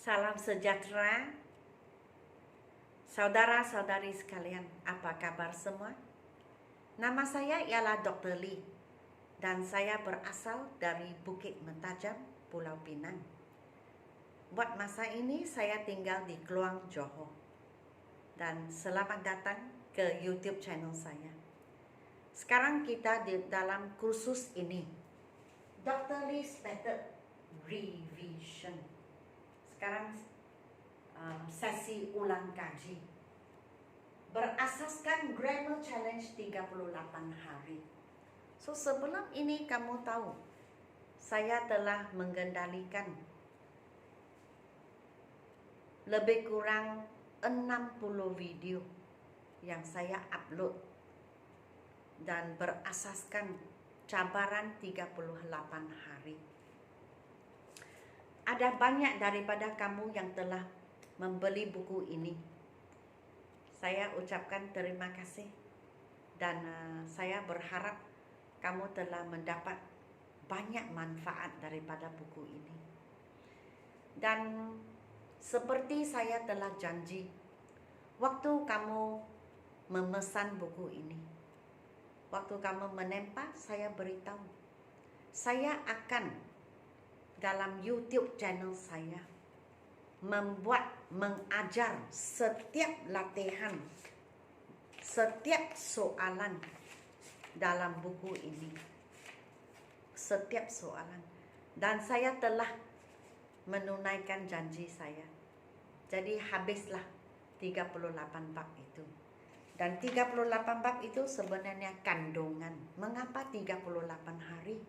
Salam sejahtera, saudara-saudari sekalian, apa kabar semua? Nama saya ialah Dr. Lee dan saya berasal dari Bukit Mentajam, Pulau Pinang. Buat masa ini saya tinggal di Kluang, Johor. Dan selamat datang ke YouTube channel saya. Sekarang kita di dalam kursus ini, Dr. Lee's Method Revision. Sekarang sesi ulang kaji berasaskan Grammar Challenge 38 hari. So sebelum ini kamu tahu saya telah mengendalikan lebih kurang 60 video yang saya upload dan berasaskan cabaran 38 hari. Ada banyak daripada kamu yang telah membeli buku ini. Saya ucapkan terima kasih dan saya berharap kamu telah mendapat banyak manfaat daripada buku ini. Dan seperti saya telah janji, waktu kamu memesan buku ini, waktu kamu menempa, saya beritahu, saya akan dalam YouTube channel saya mengajar setiap latihan, setiap soalan dalam buku ini. Setiap soalan. Dan saya telah menunaikan janji saya. Jadi habislah 38 bab itu. Dan 38 bab itu sebenarnya kandungan. Mengapa 38 hari?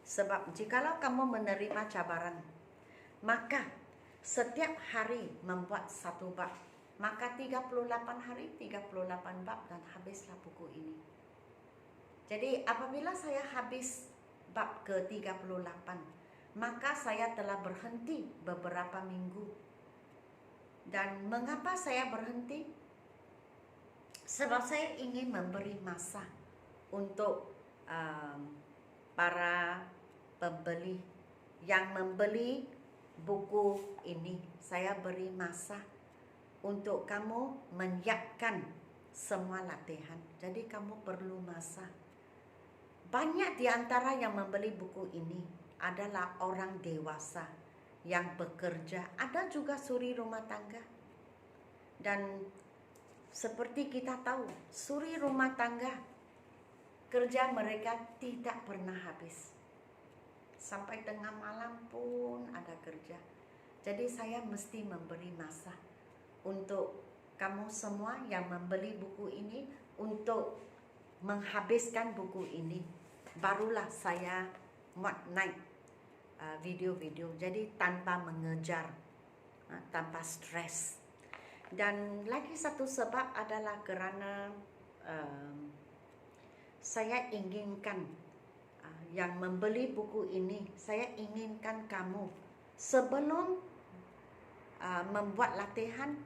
Sebab jikalau kamu menerima cabaran, maka setiap hari membuat satu bab, maka 38 hari, 38 bab dan habislah buku ini. Jadi apabila saya habis bab ke-38, maka saya telah berhenti beberapa minggu. Dan mengapa saya berhenti? Sebab saya ingin memberi masa untuk para pembeli yang membeli buku ini. Saya beri masa untuk kamu menyiapkan semua latihan. Jadi kamu perlu masa. Banyak di antara yang membeli buku ini adalah orang dewasa yang bekerja. Ada juga suri rumah tangga. Dan seperti kita tahu, suri rumah tangga, kerja mereka tidak pernah habis. Sampai tengah malam pun ada kerja. Jadi saya mesti memberi masa untuk kamu semua yang membeli buku ini untuk menghabiskan buku ini. Barulah saya muat naik video-video. Jadi tanpa mengejar, tanpa stres. Dan lagi satu sebab adalah kerana saya inginkan yang membeli buku ini, saya inginkan kamu sebelum membuat latihan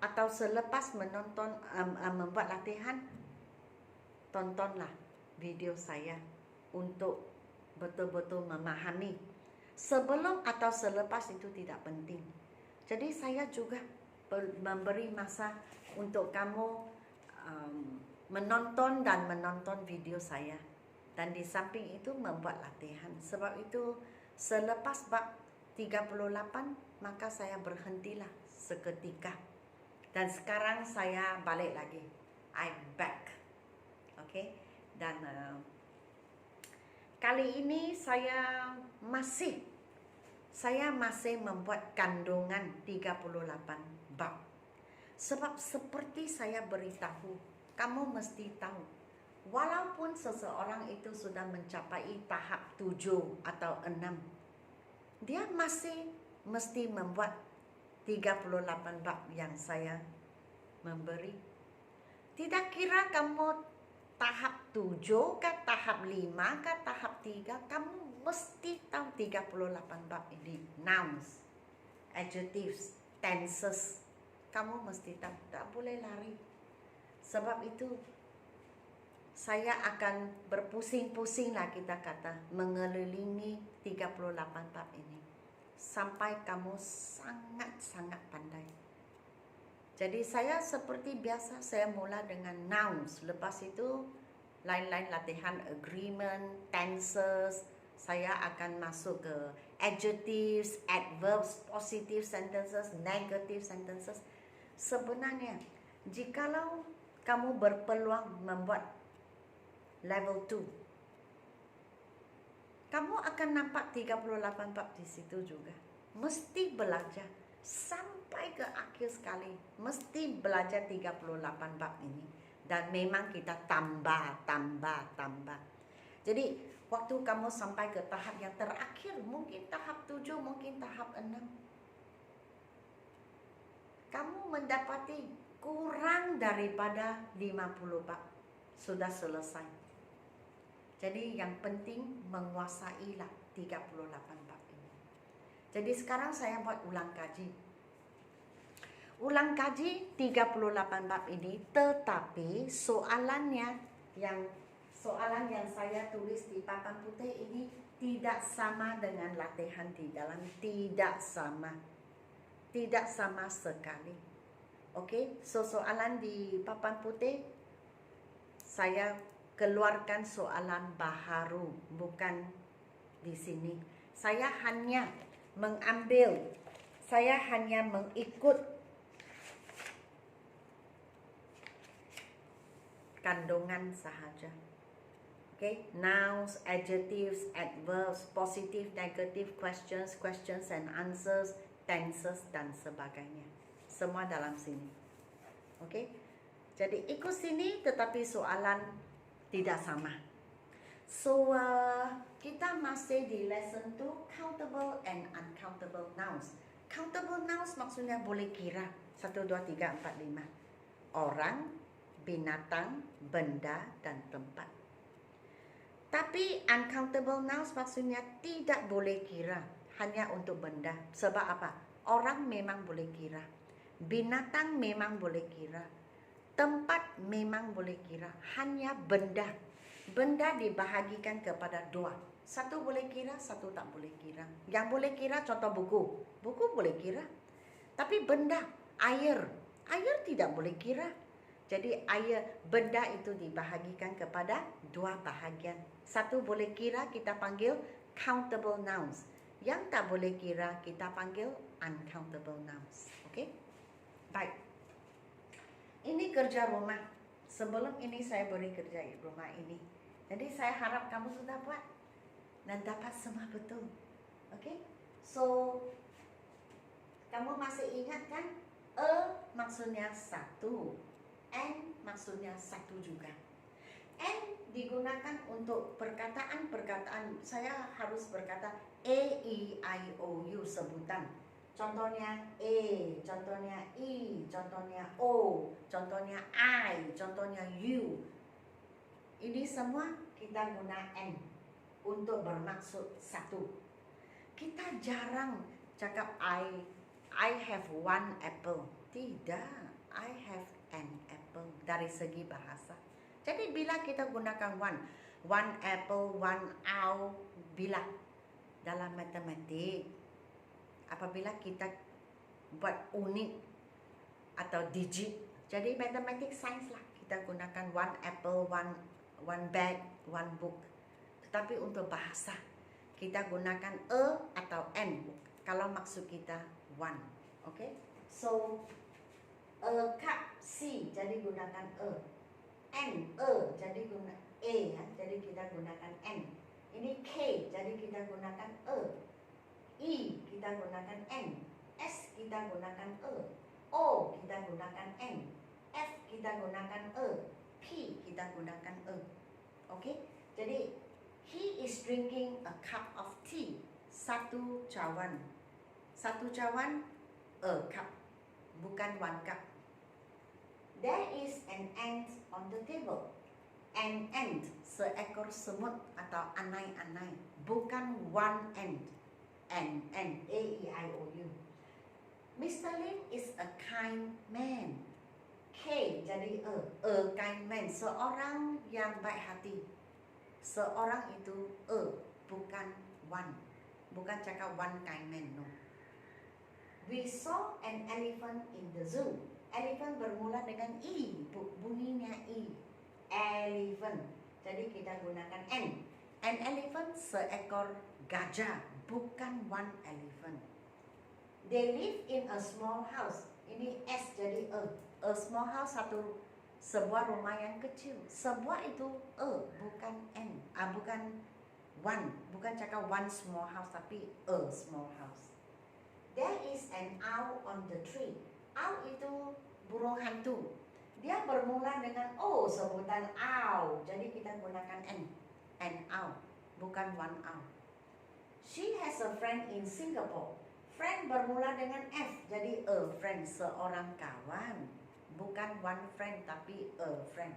atau selepas menonton membuat latihan, tontonlah video saya untuk betul-betul memahami. Sebelum atau selepas itu tidak penting. Jadi saya juga memberi masa untuk kamu menonton video saya. Dan di samping itu membuat latihan. Sebab itu selepas bab 38 maka saya berhentilah seketika. Dan sekarang saya balik lagi. I'm back. Okay? Dan kali ini saya masih membuat kandungan 38 bab. Sebab seperti saya beritahu, kamu mesti tahu, walaupun seseorang itu sudah mencapai tahap 7 atau 6, dia masih mesti membuat 38 bab yang saya memberi. Tidak kira kamu tahap 7 ke tahap 5 ke tahap 3, kamu mesti tahu 38 bab ini. Nouns, adjectives, tenses, kamu mesti tahu. Tak boleh lari. Sebab itu saya akan berpusing-pusing lah kita kata mengelilingi 38 bab ini. sampai kamu sangat-sangat pandai. Jadi saya seperti biasa, saya mula dengan nouns. Lepas itu lain-lain latihan agreement, tenses. Saya akan masuk ke adjectives, adverbs, positive sentences, negative sentences. Sebenarnya, jikalau kamu berpeluang membuat level 2, kamu akan nampak 38 bab di situ juga. Mesti belajar sampai ke akhir sekali. Mesti belajar 38 bab ini. Dan memang kita tambah. Jadi, waktu kamu sampai ke tahap yang terakhir, mungkin tahap 7, mungkin tahap 6, kamu mendapati kurang daripada 50 bab. Sudah selesai. Jadi yang penting menguasailah 38 bab ini. Jadi sekarang saya buat ulang kaji. Ulang kaji 38 bab ini, tetapi soalan yang saya tulis di papan putih ini tidak sama dengan latihan di dalam. Tidak sama sekali. Okey, so soalan di papan putih saya keluarkan soalan baharu, bukan di sini. Saya hanya mengikut kandungan sahaja. Okay, nouns, adjectives, adverbs, positive, negative, questions and answers, tenses dan sebagainya. Semua dalam sini. Okay, jadi ikut sini tetapi soalan tidak sama. So, kita masih di lesson 2, countable and uncountable nouns. Countable nouns maksudnya boleh kira. 1, 2, 3, 4, 5. Orang, binatang, benda, dan tempat. Tapi uncountable nouns maksudnya tidak boleh kira. Hanya untuk benda. Sebab apa? Orang memang boleh kira. Binatang memang boleh kira. Tempat memang boleh kira. Hanya benda. Benda dibahagikan kepada 2. Satu boleh kira, satu tak boleh kira. Yang boleh kira contoh buku. Buku boleh kira. Tapi benda, air tidak boleh kira. Jadi benda itu dibahagikan kepada 2 bahagian. Satu boleh kira kita panggil countable nouns. Yang tak boleh kira kita panggil uncountable nouns. Okey? Baik. Ini kerja rumah. Sebelum ini saya beri kerja rumah ini. Jadi saya harap kamu sudah buat dan dapat semua betul. Okey? So, kamu masih ingat kan? Maksudnya 1. N maksudnya 1 juga. N digunakan untuk perkataan-perkataan. Saya harus berkata A, E, I, O, U sebutan. Contohnya A, contohnya E, contohnya O, contohnya I, contohnya U. Ini semua kita guna N untuk bermaksud 1. Kita jarang cakap I have 1 apple. Tidak, I have an apple dari segi bahasa. Jadi bila kita gunakan one apple, 1 owl, bila dalam matematik, apabila kita buat unit atau digit, jadi matematik sains lah, kita gunakan 1 apple, 1 bag, 1 book. Tetapi untuk bahasa, kita gunakan atau N kalau maksud kita 1. Okay? So, cup C jadi gunakan N jadi guna jadi kita gunakan N. Ini K jadi kita gunakan E kita gunakan N, S kita gunakan O kita gunakan N, F kita gunakan P kita gunakan Okey? Jadi he is drinking a cup of tea. 1 cawan. 1 cawan a cup, bukan 1 cup. There is an ant on the table. An ant, seekor semut atau anai-anai, bukan one ant. An ant, A-E-I-O-U. Mr. Lim is a kind man. K jadi a kind man, seorang yang baik hati. Seorang itu bukan one. bukan cakap one kind man, no. We saw an elephant in the zoo. Elephant bermula dengan E, bunyinya E. Elephant. Jadi kita gunakan N. An elephant seekor gajah, bukan one elephant. They live in a small house. Ini S jadi E. A small house sebuah rumah yang kecil. Sebuah itu E, bukan N. Bukan one, bukan cakap one small house tapi a small house. There is an owl on the tree. Owl itu burung hantu. Dia bermula dengan O, sebutan owl. Jadi kita gunakan N. An owl, bukan one owl. She has a friend in Singapore. Friend bermula dengan F. Jadi a friend, seorang kawan. Bukan one friend tapi a friend.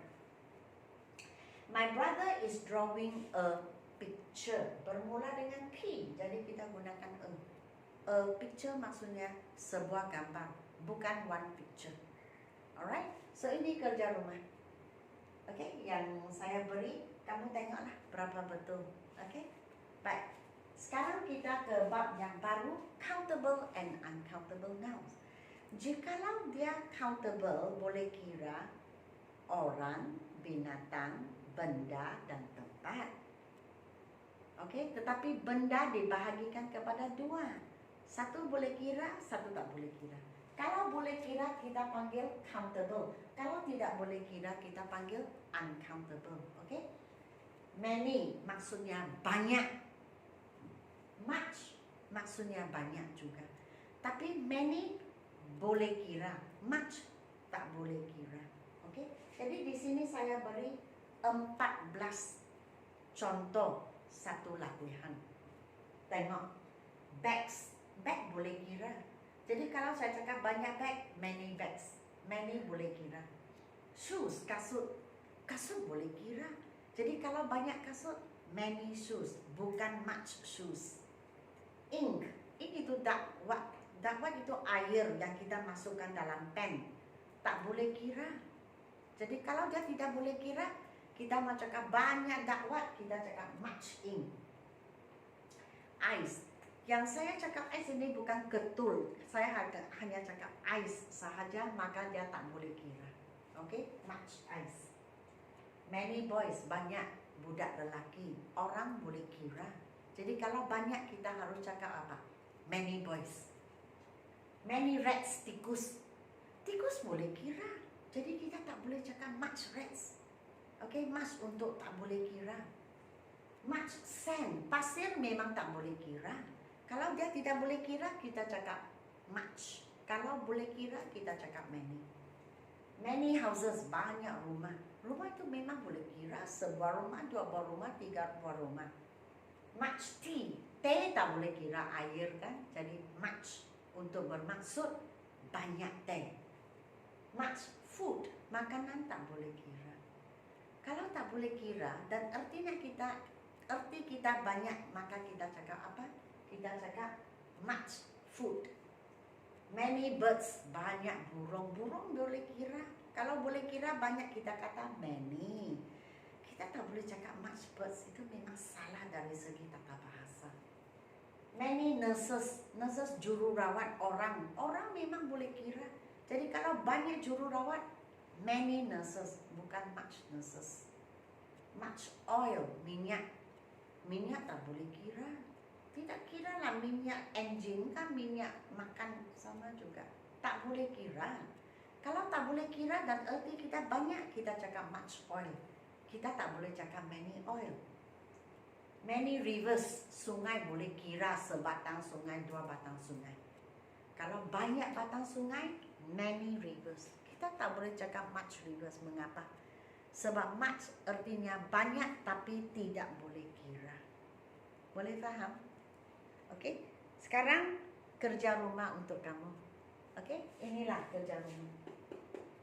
My brother is drawing a picture. Bermula dengan P. Jadi kita gunakan a. A picture maksudnya sebuah gambar, bukan one picture. Alright, so ini kerja rumah. Okay, yang saya beri, kamu tengoklah berapa betul. Okay, baik. Sekarang kita ke bab yang baru, countable and uncountable nouns. Jikalau dia countable, boleh kira orang, binatang, benda, dan tempat. Okay, tetapi benda dibahagikan kepada dua. Satu boleh kira, satu tak boleh kira. Kalau boleh kira, kita panggil countable. Kalau tidak boleh kira, kita panggil uncountable. Okay? Many maksudnya banyak. Much maksudnya banyak juga. Tapi many boleh kira, much tak boleh kira. Okay? Jadi di sini saya beri 14 contoh satu latihan. Tengok, bags. Bag boleh kira. Jadi kalau saya cakap banyak bag, many bags. Many boleh kira. Shoes, kasut. Kasut boleh kira. Jadi kalau banyak kasut, many shoes, bukan much shoes. Ink, ink itu dakwat. Dakwat itu air yang kita masukkan dalam pen. Tak boleh kira. Jadi kalau dia tidak boleh kira, kita mau cakap banyak dakwat, kita cakap much ink. Ice. Yang saya cakap ice ini bukan ketul. Saya hanya cakap ice sahaja, maka dia tak boleh kira. Okay? Much ice. Many boys, banyak budak lelaki. Orang boleh kira. Jadi kalau banyak kita harus cakap apa? Many boys. Many rats, tikus. Tikus boleh kira. Jadi kita tak boleh cakap much rats. Okay? Much untuk tak boleh kira. Much sand. Pasir memang tak boleh kira. Kalau dia tidak boleh kira, kita cakap much. Kalau boleh kira, kita cakap many. Many houses, banyak rumah. Rumah itu memang boleh kira. Sebuah rumah, dua buah rumah, tiga buah rumah. Much tea. Teh tak boleh kira air kan. Jadi much untuk bermaksud banyak teh. Much food. Makanan tak boleh kira. Kalau tak boleh kira dan erti kita banyak, maka kita cakap apa? Kita cakap much food. Many birds, banyak burung. Burung boleh kira. Kalau boleh kira banyak, kita kata many. Kita tak boleh cakap much birds. Itu memang salah dari segi tata bahasa. Many nurses. Nurses jururawat orang. Orang memang boleh kira. Jadi kalau banyak jururawat, many nurses, bukan much nurses. Much oil, minyak. Minyak tak boleh kira. Tidak kira lah minyak engine kan minyak makan sama juga. Tak boleh kira. Kalau tak boleh kira dan erti kita banyak, kita cakap much oil. Kita tak boleh cakap many oil. Many rivers, sungai boleh kira sebatang sungai, dua batang sungai. Kalau banyak batang sungai, many rivers. Kita tak boleh cakap much rivers. Mengapa? Sebab much artinya banyak tapi tidak boleh kira. Boleh faham? Okey, sekarang kerja rumah untuk kamu. Okey, inilah kerja rumah.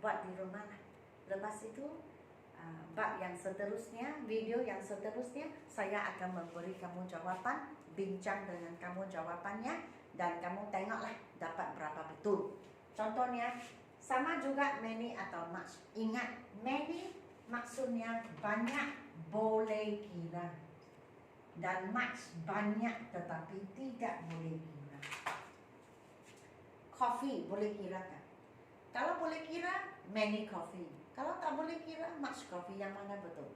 Buat di rumah lah. Lepas itu, bab yang seterusnya, video yang seterusnya, saya akan memberi kamu jawapan, bincang dengan kamu jawapannya, dan kamu tengoklah dapat berapa betul. Contohnya, sama juga many atau much. Ingat, many maksudnya banyak boleh kira. dan much banyak tetapi tidak boleh kira. Coffee boleh kira kan? Kalau boleh kira, many coffee. Kalau tak boleh kira, much coffee. Yang mana betul?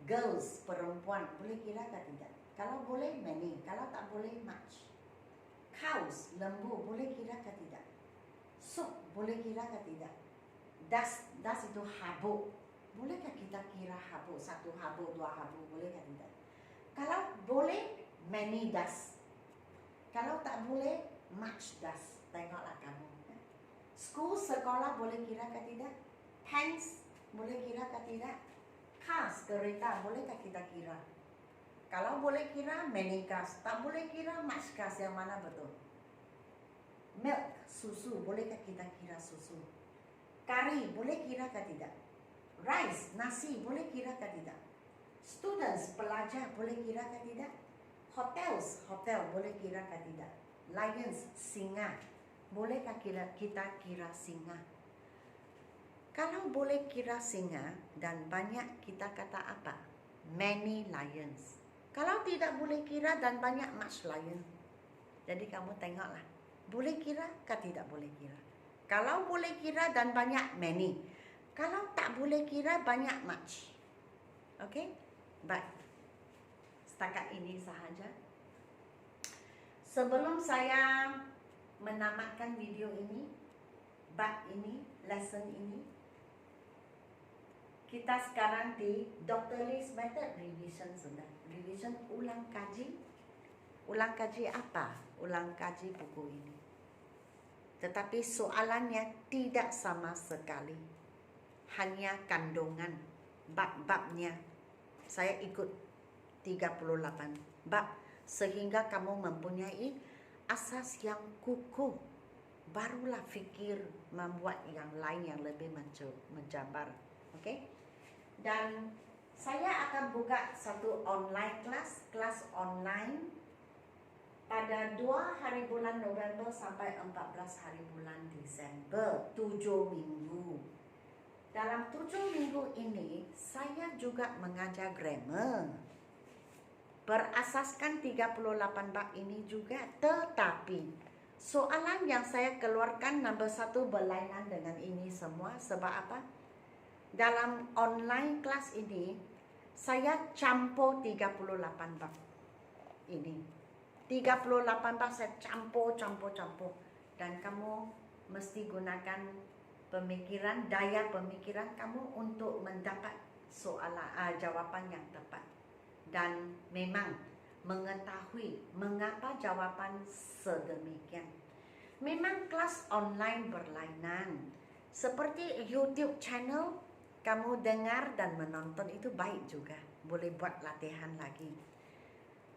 Girls, perempuan, boleh kira ke tidak? Kalau boleh, many. Kalau tak boleh, much. Cows, lembu, boleh kira ke tidak? Soup, boleh kira ke tidak? Das itu habuk. Bolehkah kita kira habuk? Satu habuk, dua habuk, boleh ke tidak? Kalau boleh, many das. Kalau tak boleh, much das. Tengoklah kamu. School, sekolah, boleh kira ke tidak? Pants, boleh kira ke tidak? Cars, kereta, bolehkah kita kira? Kalau boleh kira, many cars. Tak boleh kira, much cars. Yang mana betul? Milk, susu, bolehkah kita kira susu? Curry, boleh kira ke tidak? Rice, nasi, boleh kira ke tidak? Students, pelajar, boleh kira ke tidak? Hotels, hotel, boleh kira ke tidak? Lions, singa, bolehkah kita kira singa? Kalau boleh kira singa dan banyak, kita kata apa? Many lions. Kalau tidak boleh kira dan banyak, much lion. Jadi kamu tengoklah, boleh kira ke tidak boleh kira? Kalau boleh kira dan banyak, many. Kalau tak boleh kira, banyak, much. Okay? Baik. Setakat ini sahaja. Sebelum saya menamatkan video ini, bab ini, lesson ini, kita sekarang di Dr. Lee's Method revision sudah. Revision ulang kaji. Ulang kaji apa? Ulang kaji buku ini. Tetapi soalannya tidak sama sekali. Hanya kandungan, bab-babnya. Saya ikut 38 bab. Sehingga kamu mempunyai asas yang kukuh. Barulah fikir membuat yang lain yang lebih menjabar. Okey? Dan saya akan buka satu online kelas online pada 2 hari bulan November sampai 14 hari bulan Desember, 7 minggu. Dalam 7 minggu ini, saya juga mengajar grammar. Berasaskan 38 bab ini juga, tetapi soalan yang saya keluarkan nombor 1 berlainan dengan ini semua. Sebab apa? Dalam online kelas ini, saya campur 38 bab ini. 38 bab saya campur. Dan kamu mesti gunakan pemikiran, daya pemikiran kamu untuk mendapat soalan, jawapan yang tepat. Dan memang mengetahui mengapa jawapan sedemikian. Memang kelas online berlainan. Seperti YouTube channel, kamu dengar dan menonton itu baik juga. Boleh buat latihan lagi.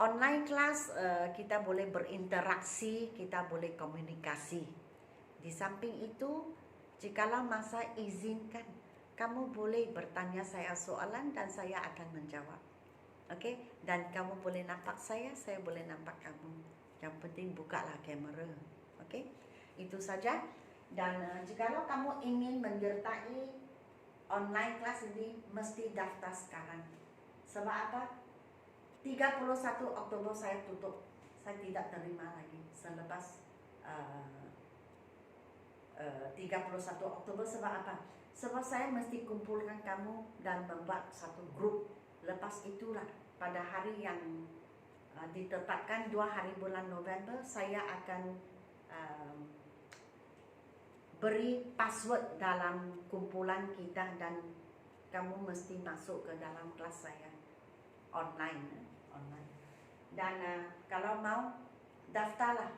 Online kelas kita boleh berinteraksi, kita boleh komunikasi. Di samping itu, jikalau masa izinkan, kamu boleh bertanya saya soalan dan saya akan menjawab. Okey, dan kamu boleh nampak saya boleh nampak kamu. Yang penting bukalah kamera. Okey, itu saja. Dan jikalau kamu ingin menyertai online kelas ini, mesti daftar sekarang. Sebab apa? 31 Oktober saya tutup. Saya tidak terima lagi selepas 31 Oktober. Sebab apa? Sebab saya mesti kumpulkan kamu dan membuat satu grup. Lepas itulah pada hari yang ditetapkan 2 hari bulan November, saya akan beri password dalam kumpulan kita dan kamu mesti masuk ke dalam kelas saya online. Dan kalau mau, daftarlah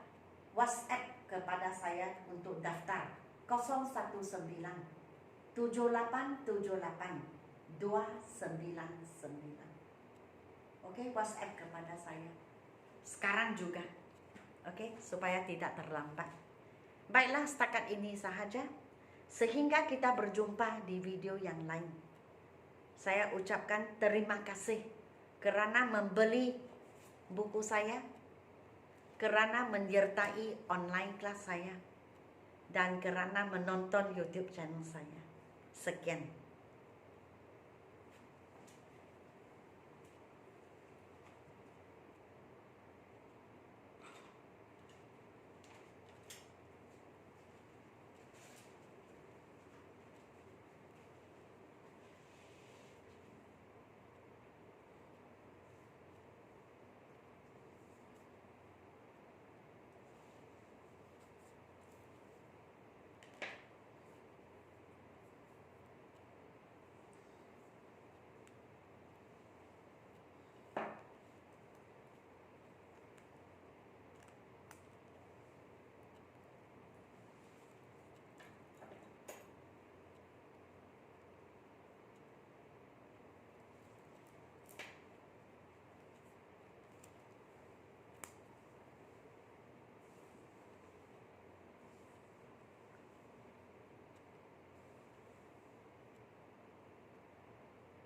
WhatsApp kepada saya untuk daftar 019 7878 299. Okey, WhatsApp kepada saya sekarang juga. Okey, supaya tidak terlambat. Baiklah, setakat ini sahaja. Sehingga kita berjumpa di video yang lain. Saya ucapkan terima kasih kerana membeli buku saya, kerana menyertai online kelas saya, dan kerana menonton YouTube channel saya. Sekian.